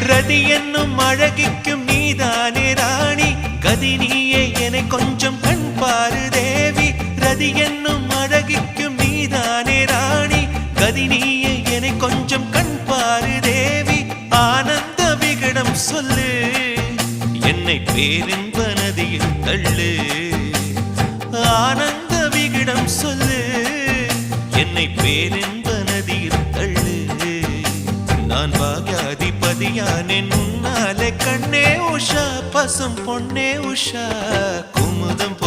ரதி என்னும் அழகிக்கும் நீதானே ராணி கதி நீயே என்னை கொஞ்சம் கண் பாரு தேவி ரதி என்னும் அழகிக்கும் நீதானே ராணி கதி நீயே என்னை கொஞ்சம் கண் பாரு தேவி ஆனந்த விகடம் சொல்லு என்னை பேரின்ப நதியில் தள்ளு ஆனந்த விகடம் சொல்லு என்னை பேரின்ப நதியில் தள்ளு நான் பாக்யாதிபதியானேன் உன்னாலே கண்ணே உஷா பசும் பொன்னே உஷா குமுதம்